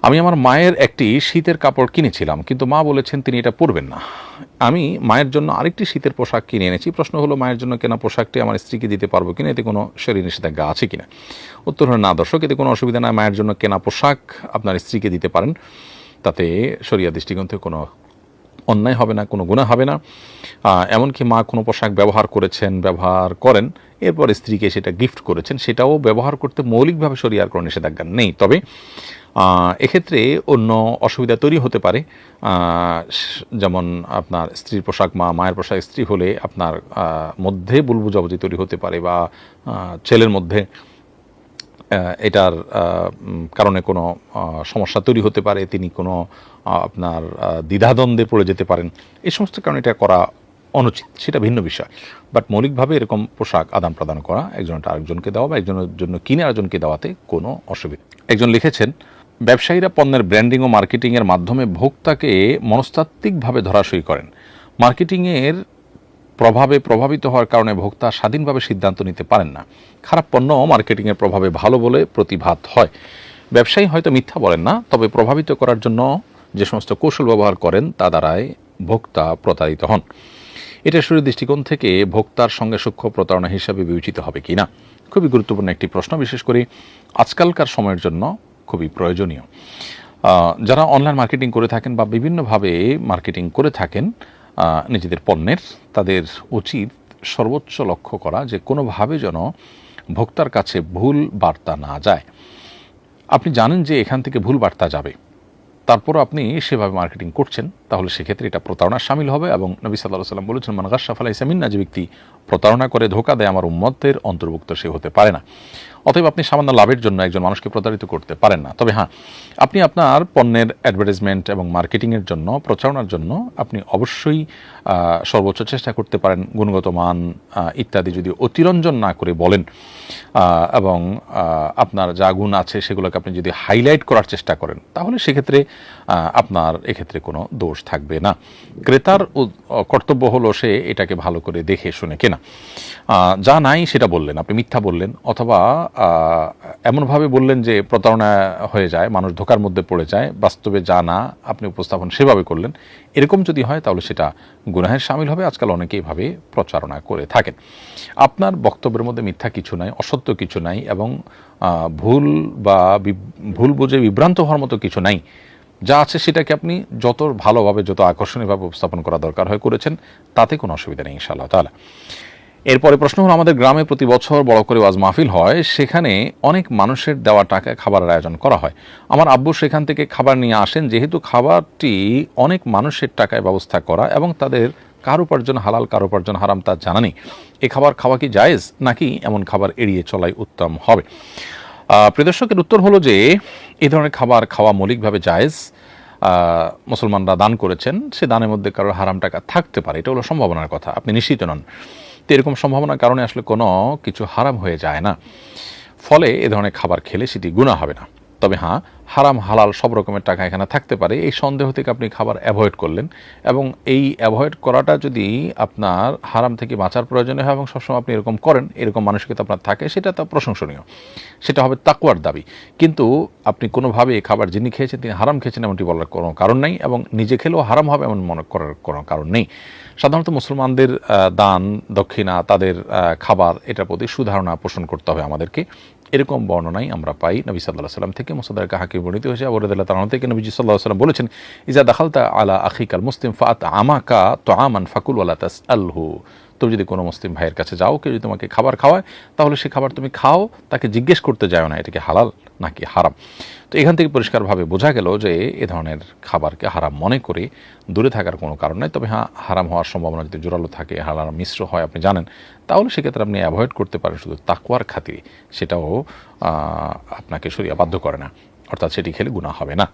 আমি আমার মায়ের একটি শীতের কাপড় কিনেছিলাম, কিন্তু মা বলেছেন তিনি এটা পরবেন না। আমি মায়ের জন্য আরেকটি শীতের পোশাক কিনে এনেছি। প্রশ্ন হলো, মায়ের জন্য কেনা পোশাকটি আমার স্ত্রীকে দিতে পারবো কিনা, এতে কোনো শরীর নিষেধাজ্ঞা আছে কিনা? উত্তর হলো না দর্শক, এতে কোনো অসুবিধা নাই। মায়ের জন্য কেনা পোশাক আপনার স্ত্রীকে দিতে পারেন, তাতে শরিয়া দৃষ্টিকোণ থেকে কোনো অন্যায় হবে না, কোনো গুনাহ হবে না। এমনকি মা কোনো পোশাক ব্যবহার করেন, এরপর স্ত্রীকে সেটা গিফট করেছেন, সেটাও ব্যবহার করতে মৌলিকভাবে শরিয়ার কোনো নিষেধাজ্ঞা নেই। তবে এক্ষেত্রে অন্য অসুবিধা তৈরি হতে পারে। যেমন আপনার স্ত্রীর পোশাক মায়ের পোশাক স্ত্রী হলে আপনার মধ্যে ভুল বোঝাবুঝি তৈরি হতে পারে, বা ছেলের মধ্যে এটার কারণে কোনো সমস্যা তৈরি হতে পারে, তিনি কোনো আপনার দ্বিধাদ্বন্দ্বে পড়ে যেতে পারেন। এই সমস্ত কারণে এটা করা অনুচিত, সেটা ভিন্ন বিষয়। বাট মৌলিকভাবে এরকম পোশাক আদান প্রদান করা, একজনটা আরেকজনকে দেওয়া বা একজনের জন্য কিনে আরেকজনকে দেওয়াতে কোনো অসুবিধা। একজন লিখেছেন, ব্যবসায়ীরা পণ্যের ব্র্যান্ডিং ও মার্কেটিংয়ের মাধ্যমে ভোক্তাকে মনস্তাত্ত্বিকভাবে ধরাশয়ী করেন। মার্কেটিংয়ের প্রভাবে প্রভাবিত হওয়ার কারণে ভোক্তা স্বাধীনভাবে সিদ্ধান্ত নিতে পারেন না। খারাপ পণ্য মার্কেটিংয়ের প্রভাবে ভালো বলে প্রতিভাত হয়। ব্যবসায়ী হয়তো মিথ্যা বলেন না, তবে প্রভাবিত করার জন্য যে সমস্ত কৌশল ব্যবহার করেন তা দ্বারাই ভোক্তা প্রতারিত হন। এটা শরীর দৃষ্টিকোণ থেকে ভোক্তার সঙ্গে সূক্ষ্ম প্রতারণা হিসাবে বিবেচিত হবে কিনা, খুবই গুরুত্বপূর্ণ একটি প্রশ্ন, বিশেষ করে আজকালকার সময়ের জন্য খুবই প্রয়োজনীয়। যারা অনলাইন মার্কেটিং করে থাকেন বা বিভিন্নভাবে মার্কেটিং করে থাকেন নিজেদের পণ্যের, তাদের উচিত সর্বোচ্চ লক্ষ্য করা যে কোনোভাবে যেন ভোক্তার কাছে ভুল বার্তা না যায়। আপনি জানেন যে এখান থেকে ভুল বার্তা যাবে, তারপরও আপনি সেভাবে মার্কেটিং করছেন, তাহলে সেক্ষেত্রে এটা প্রতারণার শামিল হবে। এবং নবী সাল্লাল্লাহু আলাইহি ওয়াসাল্লাম বলেছেন, মান গাশশা ফালাইসা মিন্না, যে ব্যক্তি প্রতারণা করে ধোঁকা দেয় আমার উম্মতের অন্তর্ভুক্ত সে হতে পারে না। অতএব আপনি সামান্য লাভের জন্য একজন মানুষকে প্রতারিত করতে পারেন না। তবে হ্যাঁ, আপনি আপনার পণ্যের অ্যাডভার্টাইজমেন্ট এবং মার্কেটিংয়ের জন্য, প্রচারণার জন্য আপনি অবশ্যই সর্বোচ্চ চেষ্টা করতে পারেন। গুণগত মান ইত্যাদি যদি অতিরঞ্জন না করে বলেন, এবং আপনার যা গুণ আছে সেগুলোকে আপনি যদি হাইলাইট করার চেষ্টা করেন, তাহলে সেক্ষেত্রে আপনার এক্ষেত্রে কোনো দোষ থাকবে না। ক্রেতার কর্তব্য হলো সে এটাকে ভালো করে দেখে শুনে কেনা। যা নাই সেটা বললেন, আপনি মিথ্যা বললেন, অথবা এমনভাবে বললেন যে প্রতারণা হয়ে যায়, মানুষ ধোঁকার মধ্যে পড়ে যায়, বাস্তবে যা না আপনি উপস্থাপন সেভাবে করলেন, এরকম যদি হয় তাহলে সেটা গুনাহের শামিল হবে। আজকাল অনেকে এইভাবে প্রচারণা করে থাকেন। আপনার বক্তব্যের মধ্যে মিথ্যা কিছু নাই, অসত্য কিছু নাই, এবং ভুল বুঝে বিভ্রান্ত হওয়ার মতো কিছু নাই। যা আছে সেটাকে আপনি যত ভালোভাবে, যত আকর্ষণীয়ভাবে উপস্থাপন করা দরকার হয় করেছেন, তাতে কোনো অসুবিধা নেই ইনশাআল্লাহ তাআলা। এরপরে প্রশ্ন হলো, আমাদের গ্রামে প্রতি বছর বড় করে ওয়াজ মাহফিল হয়, সেখানে অনেক মানুষের দেওয়া টাকায় খাবারের আয়োজন করা হয়। আমার আব্বু সেখান থেকে খাবার নিয়ে আসেন। যেহেতু খাবারটি অনেক মানুষের টাকায় ব্যবস্থা করা এবং তাদের কার উপার্জন হালাল কার উপার্জন হারাম তা জানা নেই, এই খাবার খাওয়া কি জায়েজ, নাকি এমন খাবার এড়িয়ে চলাই উত্তম হবে? প্রিয় দর্শকের উত্তর হলো যে এই ধরনের খাবার খাওয়া মৌলিকভাবে জায়েজ। মুসলমানরা দান করেছেন, সে দানের মধ্যে কারোর হারাম টাকা থাকতে পারে, এটা হলো সম্ভাবনার কথা, আপনি নিশ্চিত নন। তো এরকম সম্ভাবনার কারণে আসলে কোনো কিছু হারাম হয়ে যায় না, ফলে এ ধরনের খাবার খেলে সেটি গুনাহ হবে না। তবে হ্যাঁ, হারাম হালাল সব রকমের টাকা এখানে থাকতে পারে, এই সন্দেহ থেকে আপনি খাবার অ্যাভয়েড করলেন, এবং এই অ্যাভয়েড করাটা যদি আপনার হারাম থেকে বাঁচার প্রয়োজনে হয় এবং সবসময় আপনি এরকম করেন, এরকম মানসিকতা আপনার থাকে, সেটা তো প্রশংসনীয়, সেটা হবে তাকওয়ার দাবি। কিন্তু আপনি কোনোভাবে এই খাবার যিনি খেয়েছেন তিনি হারাম খেয়েছেন এমনটি বলার কোনো কারণ নাই, এবং নিজে খেলেও হারাম হবে এমন মনে করার কোনো কারণ নেই। সাধারণত মুসলমানদের দান দক্ষিণা, তাদের খাবার, এটার প্রতি সুধারণা পোষণ করতে হবে আমাদেরকে। এরকম বর্ণনাই আমরা পাই নবী সাল্লাল্লাহু আলাইহি ওয়াসাল্লাম থেকে। মুসাদ্দাদ হাকিম বর্ণিত হয়েছে, আবু রাদিয়াল্লাহু তাআলা থেকে নবী সাল্লাল্লাহু আলাইহি ওয়াসাল্লাম বলেছেন, ইজা দাখালতা আলা আখিকাল মুসলিম ফাআত আমাকা তুআমান ফাকুল ওয়ালা তাসআলহু। তুমি যদি কোনো মুসলিম ভাইয়ের কাছে যাও, কেউ যদি তোমাকে খাবার খাওয়ায়, তাহলে সে খাবার তুমি খাও, তাকে জিজ্ঞেস করতে যাও না এটা কি হালাল নাকি হারাম। তো এখান থেকে পরিষ্কারভাবে বোঝা গেল যে এ ধরনের খাবারকে হারাম মনে করে দূরে থাকার কোনো কারণ নেই। তবে হ্যাঁ, হারাম হওয়ার সম্ভাবনা যদি জোরালো থাকে, হালাল মিশ্র হয় আপনি জানেন, তাহলে সেক্ষেত্রে আপনি অ্যাভয়েড করতে পারেন শুধু তাকওয়ার খাতিরে, সেটাও আপনাকে শরিয়া বাধ্য করে না, অর্থাৎ সেটি খেলে গুনাহ হবে না।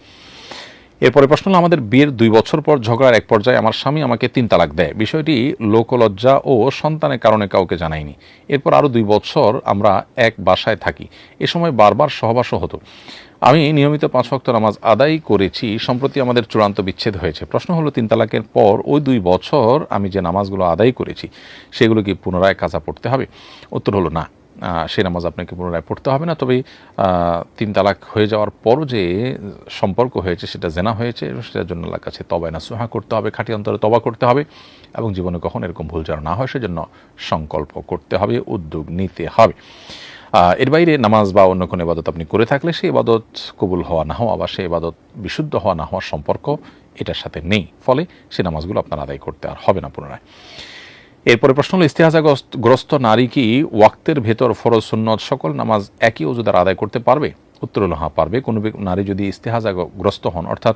এরপরে প্রশ্ন হলো, আমাদের বিয়ের 2 বছর পর ঝগড়ার এক পর্যায়ে আমার স্বামী আমাকে 3 তালাক দেয়। বিষয়টি লোকলজ্জা ও সন্তানের কারণে কাউকে জানাইনি। এরপর আরও 2 বছর আমরা এক বাসায় থাকি। এ সময় বারবার সহবাসও হতো। আমি নিয়মিত 5 ওয়াক্ত নামাজ আদায় করেছি। সম্প্রতি আমাদের চূড়ান্ত বিচ্ছেদ হয়েছে। প্রশ্ন হলো, 3 তালাকের পর ওই 2 বছর আমি যে নামাজগুলো আদায় করেছি সেগুলো কি পুনরায় কাজা পড়তে হবে? উত্তর হলো না। সেই নামাজ আপনাকে পুনরায় পড়তে হবে না। তবে 3 তালাক হয়ে যাওয়ার পরও যে সম্পর্ক হয়েছে, সেটা জেনা হয়েছে, সেটার জন্য আল্লাহর কাছে তওবা নাসুহা করতে হবে, খাঁটি অন্তরে তওবা করতে হবে, এবং জীবনে কখনো এরকম ভুল যেন না হয় সেজন্য সংকল্প করতে হবে, উদ্যোগ নিতে হবে। এর বাইরে নামাজ বা অন্য কোনো ইবাদত আপনি করে থাকলে সেই ইবাদত কবুল হওয়া না হওয়া বা সেই ইবাদত বিশুদ্ধ হওয়া না হওয়ার সম্পর্ক এটার সাথে নেই, ফলে সেই নামাজগুলো আপনার আদায় করতে আর হবে না পুনরায়। এরপরে প্রশ্ন হলো, ইস্তেহাজাগ্রস্ত নারী কি ওয়াক্তের ভেতর ফরজ সুন্নত সকল নামাজ একই ওযু দ্বারা আদায় করতে পারবে? উত্তর হলো হ্যাঁ, পারবে। কোনো নারী যদি ইস্তেহাজাগ্রস্ত হন, অর্থাৎ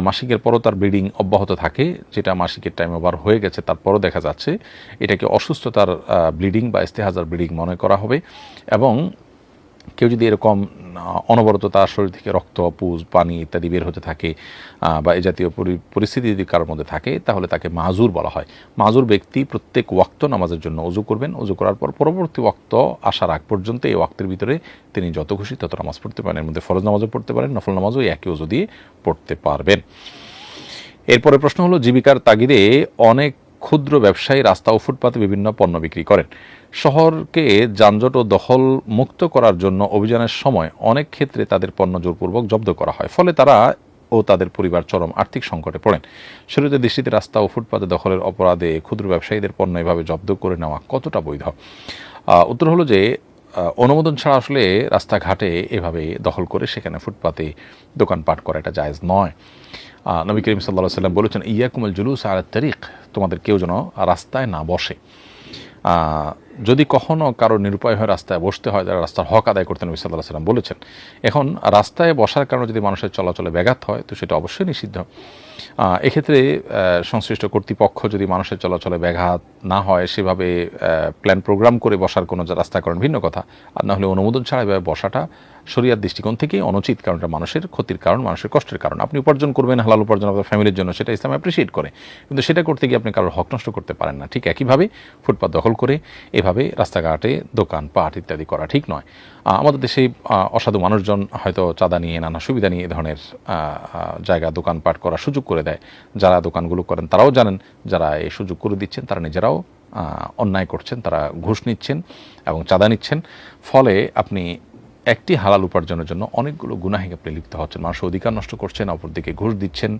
মাসিকের পরও তার ব্লিডিং অব্যাহত থাকে, যেটা মাসিকের টাইম ওভার হয়ে গেছে তারপরও দেখা যাচ্ছে এটাকে অসুস্থতার ব্লিডিং বা ইস্তেহাজার ব্লিডিং মনে করা হবে, এবং কেউ যদি এরকম অনবরত তার শরীর থেকে রক্ত, পুজ, পানি ইত্যাদি বের হতে থাকে বা এই জাতীয় পরিস্থিতি যদি কারোর মধ্যে থাকে, তাহলে তাকে মাজুর বলা হয়। মাজুর ব্যক্তি প্রত্যেক ওয়াক্ত নামাজের জন্য ওযু করবেন। ওযু করার পর পরবর্তী ওয়াক্ত আসার আগ পর্যন্ত এই ওয়াক্তের ভিতরে তিনি যত খুশি তত নামাজ পড়তে পারেন। এর মধ্যে ফরজ নামাজও পড়তে পারেন, নফল নামাজও একই ওযু দিয়ে পড়তে পারবেন। এরপরে প্রশ্ন হলো, জীবিকার তাগিদে অনেক ক্ষুদ্র ব্যবসায়ী রাস্তা ও ফুটপাতে বিভিন্ন পণ্য বিক্রি করেন। শহরকে যানজট ও দখল মুক্ত করার জন্য অভিযানের সময় অনেক ক্ষেত্রে তাদের পণ্য জোরপূর্বক জব্দ করা হয়, ফলে তারা ও তাদের পরিবার চরম আর্থিক সংকটে পড়েন। শরীয়তের দৃষ্টিতে রাস্তা ও ফুটপাতে দখলের অপরাধে ক্ষুদ্র ব্যবসায়ীদের পণ্য এভাবে জব্দ করে নেওয়া কতটা বৈধ? উত্তর হলো যে অনুমোদন ছাড়া আসলে রাস্তাঘাটে এভাবে দখল করে সেখানে ফুটপাতে দোকানপাট করা এটা জায়েজ নয়। নবী করিম সাল্লাল্লাহু আলাইহি ওয়াসাল্লাম বলেছেন, ইয়াকুমুল জুলুস আলা তারিক, তোমাদের কেউ যেন রাস্তায় না বসে। যদি কখনো কারো নিরুপায় হয়ে রাস্তায় বসতে হয়, তারা রাস্তার হক আদায় করতে নবী সাল্লাল্লাহু আলাইহি ওয়াসাল্লাম বলেছেন। এখন রাস্তায় বসার কারণে যদি মানুষের চলাচলে ব্যাঘাত হয়, তো সেটা অবশ্যই নিষিদ্ধ। এক্ষেত্রে সংশ্লিষ্ট কর্তৃপক্ষ যদি মানুষের চলাচলে ব্যাঘাত না হয় সেভাবে প্ল্যান প্রোগ্রাম করে বসার কোনো রাস্তা করেন, ভিন্ন কথা। আর না হলে অনুমোদন ছাড়া এভাবে বসাটা শরিয়ার দৃষ্টিকোণ থেকে অনুচিত, কারণ এটা মানুষের ক্ষতির কারণ, মানুষের কষ্টের কারণ। আপনি উপার্জন করবেন, হালাল উপার্জন আপনার ফ্যামিলির জন্য, সেটা ইসলাম অ্যাপ্রিসিয়েট করে, কিন্তু সেটা করতে গিয়ে আপনি কারোর হক নষ্ট করতে পারেন না। ঠিক একইভাবে ফুটপাত দখল করে এভাবে রাস্তাঘাটে দোকান পাট ইত্যাদি করা ঠিক নয়। আমাদের দেশে অসাধু মানুষজন হয়তো চাঁদা নিয়ে, নানা সুবিধা নিয়ে এ ধরনের জায়গা দোকানপাট করার সুযোগ করে দেয়। যারা দোকানগুলো করেন তারাও জানেন, যারা এই সুযোগ করে দিচ্ছেন তারা নিজেরাও অন্যায় করছেন, তারা ঘুষ নিচ্ছেন এবং চাঁদা নিচ্ছেন। ফলে আপনি একটি হালাল উপার্জনের জন্য অনেকগুলো গুনাহে আপনি লিপ্ত হচ্ছেন, মানুষের অধিকার নষ্ট করছেন, অপরদিকে ঘুষ দিচ্ছেন,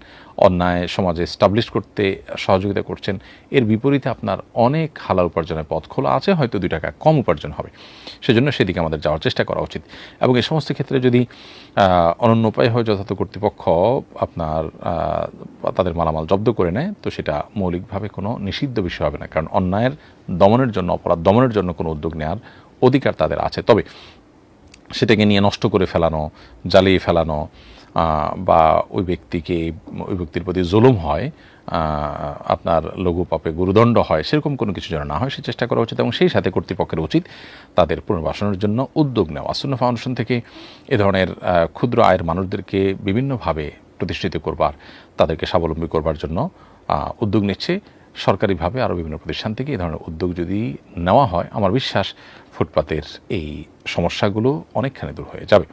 অন্যায় সমাজে এস্টাবলিশ করতে সহযোগিতা করছেন। এর বিপরীতে আপনার অনেক হালাল উপার্জনের পথ খোলা আছে, হয়তো 2 টাকা কম উপার্জন হবে। সেজন্য সেদিকে আমাদের যাওয়ার চেষ্টা করা উচিত। এবং এই সমস্ত ক্ষেত্রে যদি অনন্য উপায় হয় যথাযথ কর্তৃপক্ষ আপনার তাদের মালামাল জব্দ করে নেয়, তো সেটা মৌলিকভাবে কোনো নিষিদ্ধ বিষয় হবে না, কারণ অন্যায়ের দমনের জন্য, অপরাধ দমনের জন্য কোনো উদ্যোগ নেওয়ার অধিকার তাদের আছে। তবে সেটাকে নিয়ে নষ্ট করে ফেলানো, জ্বালিয়ে ফেলানো বা ওই ব্যক্তির প্রতি জুলুম হয়, আপনার লঘু পাপে গুরুদণ্ড হয়, সেরকম কোনো কিছু যেন না হয় সে চেষ্টা করা উচিত। এবং সেই সাথে কর্তৃপক্ষের উচিত তাদের পুনর্বাসনের জন্য উদ্যোগ নেওয়া। সুন্নাহ ফাউন্ডেশন থেকে এ ধরনের ক্ষুদ্র আয়ের মানুষদেরকে বিভিন্নভাবে প্রতিষ্ঠিত করবার, তাদেরকে স্বাবলম্বী করবার জন্য উদ্যোগ নিচ্ছে। সরকারিভাবে আরও বিভিন্ন প্রতিষ্ঠান থেকে এই ধরনের উদ্যোগ যদি নেওয়া হয়, আমার বিশ্বাস ফুটপাতের এই সমস্যাগুলো অনেকখানি দূর হয়ে যাবে।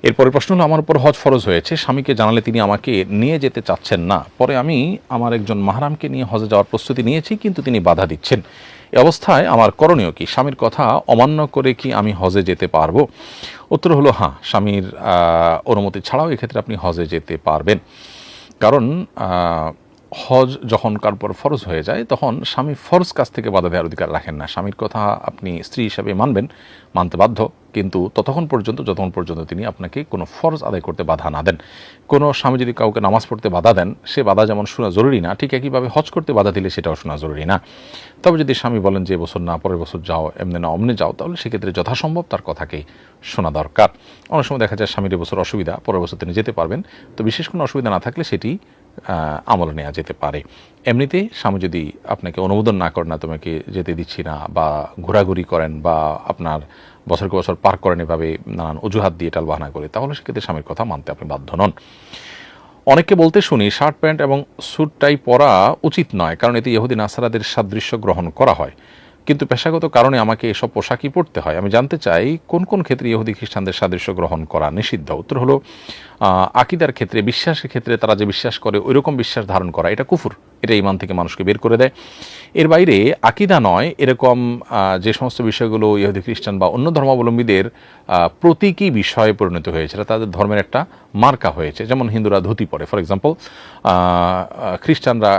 এরপরে প্রশ্ন হলো, আমার উপর হজ ফরজ হয়েছে, স্বামীকে জানালে তিনি আমাকে নিয়ে যেতে চাচ্ছেন না, পরে আমি আমার একজন মাহরামকে নিয়ে হজে যাওয়ার প্রস্তুতি নিয়েছি, কিন্তু তিনি বাধা দিচ্ছেন। এ অবস্থায় আমার করণীয় কি? স্বামীর কথা অমান্য করে কি আমি হজে যেতে পারবো? উত্তর হলো হ্যাঁ, স্বামীর অনুমতি ছাড়াও এক্ষেত্রে আপনি হজে যেতে পারবেন। কারণ হজ যখন কার উপর ফরজ হয়ে যায়, তখন স্বামী ফরজ কাজ থেকে বাধা দেওয়ার অধিকার রাখেন না। স্বামীর কথা আপনি স্ত্রী হিসাবে মানতে বাধ্য, কিন্তু যতক্ষণ পর্যন্ত তিনি আপনাকে কোনো ফরজ আদায় করতে বাধা না দেন। কোনো স্বামী যদি কাউকে নামাজ পড়তে বাধা দেন, সে বাধা যেমন শোনা জরুরি না, ঠিক একইভাবে হজ করতে বাধা দিলে সেটাও শোনা জরুরি না। তবে যদি স্বামী বলেন যে এবছর না, পরের বছর যাও, এমনি না অমনি যাও, তাহলে সেক্ষেত্রে যথাসম্ভব তার কথাকে শোনা দরকার। অনেক সময় দেখা যায় স্বামীর এবছর অসুবিধা, পরের বছর তিনি যেতে পারবেন, তো বিশেষ কোনো অসুবিধা না থাকলে সেটি আমলে নেওয়া যেতে পারে। এমনিতে স্বামী যদি আপনাকে অনুমোদন না করেন, না তোমাকে যেতে দিচ্ছি না, বা ঘোরাঘুরি করেন, বা আপনার বছরকে বছর পার করেন এভাবে নানান অজুহাত দিয়ে টালবাহানা করে, তাহলে সেক্ষেত্রে স্বামীর কথা মানতে আপনি বাধ্য নন। অনেককে বলতে শুনি শার্ট প্যান্ট এবং স্যুট টাই পরা উচিত নয়, কারণ এতে ইহুদি নাসারাদের সাদৃশ্য গ্রহণ করা হয়, কিন্তু পেশাগত কারণে আমাকে এসব পোশাকই পরতে হয়। আমি জানতে চাই কোন কোন ক্ষেত্রে ইহুদি খ্রিস্টানদের সাদৃশ্য গ্রহণ করা নিষিদ্ধ? উত্তর হলো, আকীদার ক্ষেত্রে, বিশ্বাসের ক্ষেত্রে তারা যে বিশ্বাস করে ওইরকম বিশ্বাস ধারণ করা এটা কুফর, এটা ঈমান থেকে মানুষকে বের করে দেয়। এর বাইরে আকীদা নয়, এরকম যে সমস্ত বিষয়গুলো ইহুদি খ্রিস্টান বা অন্য ধর্মাবলম্বীদের প্রতীকী বিষয়ে পরিণত হয়েছে, তাদের ধর্মের একটা মার্কা হয়েছে। যেমন হিন্দুরা ধুতি পরে, ফর এক্সাম্পল, খ্রিস্টানরা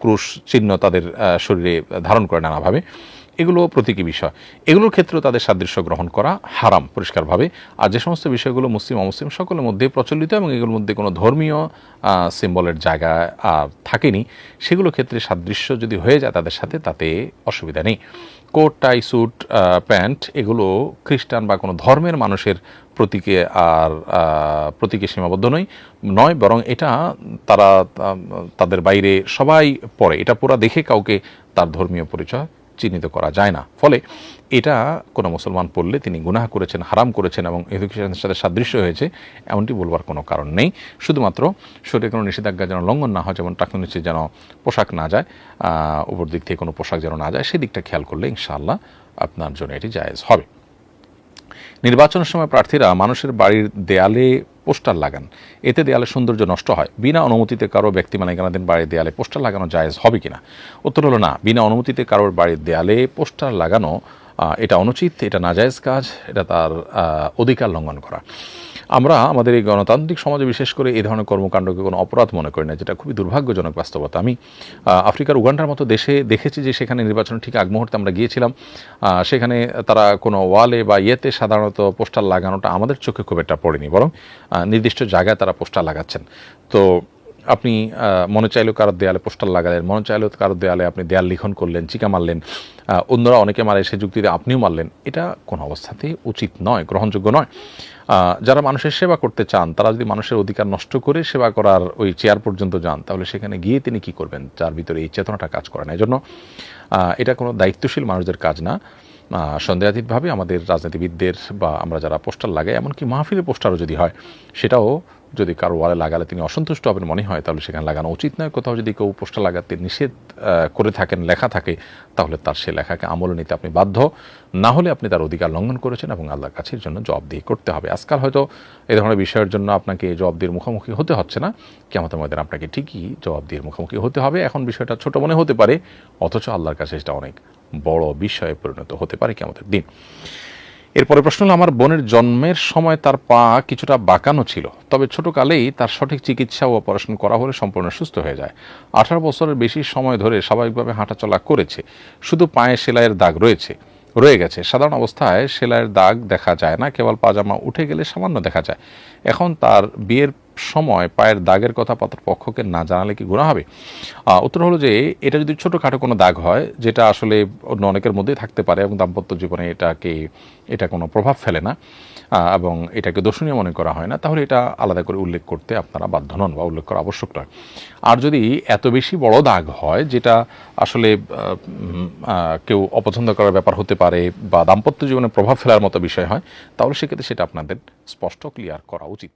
ক্রুশ চিহ্ন তাদের শরীরে ধারণ করে নানাভাবে, এগুলো প্রতীকী বিষয়। এগুলোর ক্ষেত্রেও তাদের সাদৃশ্য গ্রহণ করা হারাম পরিষ্কারভাবে। আর যে সমস্ত বিষয়গুলো মুসলিম অমুসলিম সকলের মধ্যে প্রচলিত এবং এগুলোর মধ্যে কোনো ধর্মীয় সিম্বলের জায়গা থাকেনি, সেগুলো ক্ষেত্রে সাদৃশ্য যদি হয়ে যায় তাদের সাথে, তাতে অসুবিধা নেই। কোট, টাই, স্যুট, প্যান্ট এগুলো খ্রিস্টান বা কোনো ধর্মের মানুষের প্রতীকে সীমাবদ্ধ নয়, বরং এটা তারা তাদের বাইরে সবাই পরে, এটা পুরা দেখে কাউকে তার ধর্মীয় পরিচয় চিহ্নিত করা যায় না। ফলে এটা কোনো মুসলমান পড়লে তিনি গুনাহ করেছেন, হারাম করেছেন এবং ইহুদি খ্রিস্টানদের সাথে সাদৃশ্য হয়েছে এমনটি বলবার কোনো কারণ নেই। শুধুমাত্র শরীরে কোনো নিষেধাজ্ঞা যেন লঙ্ঘন না হয়, যেমন টাকনু নিচে যেন পোশাক না যায়, উপর দিক থেকে কোনো পোশাক যেন না যায়, সেদিকটা খেয়াল করলে ইনশাআল্লাহ আপনার জন্য এটি জায়েজ হবে। নির্বাচনের সময় প্রার্থীরা মানুষের বাড়ির দেয়ালে পোস্টার লাগান, এতে দেয়ালের সৌন্দর্য নষ্ট হয়। বিনা অনুমতিতে কারো ব্যক্তি মালিকানাধীন বাড়ির দেয়ালে পোস্টার লাগানো জায়েজ হবে কিনা? উত্তর হলো না। বিনা অনুমতিতে কারোর বাড়ির দেয়ালে পোস্টার লাগানো এটা অনুচিত, এটা নাজায়েজ কাজ, এটা তার অধিকার লঙ্ঘন করা। আমরা আমাদের এই গণতান্ত্রিক সমাজে বিশেষ করে এই ধরনের কর্মকাণ্ডকে কোনো অপরাধ মনে করি না, যেটা খুবই দুর্ভাগ্যজনক বাস্তবতা। আমি আফ্রিকার উগান্ডার মতো দেশে দেখেছি যে সেখানে নির্বাচনের ঠিক আগ মুহূর্তে আমরা গিয়েছিলাম, সেখানে তারা কোনো ওয়ালে বা ইয়েতে সাধারণত পোস্টার লাগানোটা আমাদের চোখে খুব একটা পড়েনি, বরং নির্দিষ্ট জায়গায় তারা পোস্টার লাগাচ্ছেন। তো আপনি মনে চাইলেও কারোর দেয়ালে পোস্টার লাগালেন, মনে চাইলেও কারোর দেয়ালে আপনি দেয়াল লিখন করলেন, চিকা মারলেন, অন্যরা অনেকে মারে সে যুক্তিতে আপনিও মারলেন, এটা কোনো অবস্থাতেই উচিত নয়, গ্রহণযোগ্য নয়। যারা মানুষের সেবা করতে চান তারা যদি মানুষের অধিকার নষ্ট করে সেবা করার ওই চেয়ার পর্যন্ত যান, তাহলে সেখানে গিয়ে তিনি কি করবেন, যার ভিতরে এই চেতনাটা কাজ করে না। এই জন্য এটা কোনো দায়িত্বশীল মানুষদের কাজ না। সন্দেহাতীতভাবে আমাদের রাজনীতিবিদদের বা আমরা যারা পোস্টার লাগাই, এমনকি মাহফিলের পোস্টারও যদি হয়, সেটাও যদি কারো ওয়ালে লাগালে তিনি অসন্তুষ্ট হবেন মনে হয়, তাহলে সেখানে লাগানো উচিত নয়। কোথাও যদি কেউ পোস্টার লাগাতে নিষেধ করে থাকেন, লেখা থাকে, তাহলে তার সে লেখাকে আমলে নিতে আপনি বাধ্য, না হলে আপনি তার অধিকার লঙ্ঘন করেছেন এবং আল্লাহর কাছে এর জন্য জবাবদিহি করতে হবে। আজকাল হয়তো এই ধরনের বিষয়ের জন্য আপনাকে জবাবদিহির মুখোমুখি হতে হচ্ছে না, কিয়ামতের ময়দানে আপনাকে ঠিকই জবাবদিহির মুখোমুখি হতে হবে। এখন বিষয়টা ছোট মনে হতে পারে, অথচ আল্লাহর কাছে সেটা অনেক বড় বিষয়ে পরিণত হতে পারে কিয়ামতের দিন। এরপরে প্রশ্ন হলো, আমার বোনের জন্মের সময় তার পা কিছুটা বাঁকানো ছিল, তবে ছোটকালেই তার সঠিক চিকিৎসা ও অপারেশন করা হলে সম্পূর্ণ সুস্থ হয়ে যায়। 18 বছরের বেশি সময় ধরে স্বাভাবিকভাবে হাঁটাচলা করেছে, শুধু পায়ে সেলাইয়ের দাগ রয়ে গেছে। সাধারণ অবস্থায় সেলাইয়ের দাগ দেখা যায় না, কেবল পাজামা উঠে গেলে সামান্য দেখা যায়। এখন তার বিয়ের সময় পায়ের দাগের কথা পাত্রপক্ষকে না জানালে কি গুনাহ হবে? উত্তর হলো যে এটা যদি ছোটোখাটো কোনো দাগ হয়, যেটা আসলে অন্য অনেকের মধ্যেই থাকতে পারে এবং দাম্পত্য জীবনে এটা কোনো প্রভাব ফেলে না এবং এটাকে দোষণীয় মনে করা হয় না, তাহলে এটা আলাদা করে উল্লেখ করতে আপনারা বাধ্য নন বা উল্লেখ করা আবশ্যক নয়। আর যদি এত বেশি বড় দাগ হয়, যেটা আসলে কেউ অপছন্দ করার ব্যাপার হতে পারে বা দাম্পত্য জীবনে প্রভাব ফেলার মতো বিষয় হয়, তাহলে সেক্ষেত্রে সেটা আপনাদের স্পষ্ট ক্লিয়ার করা উচিত।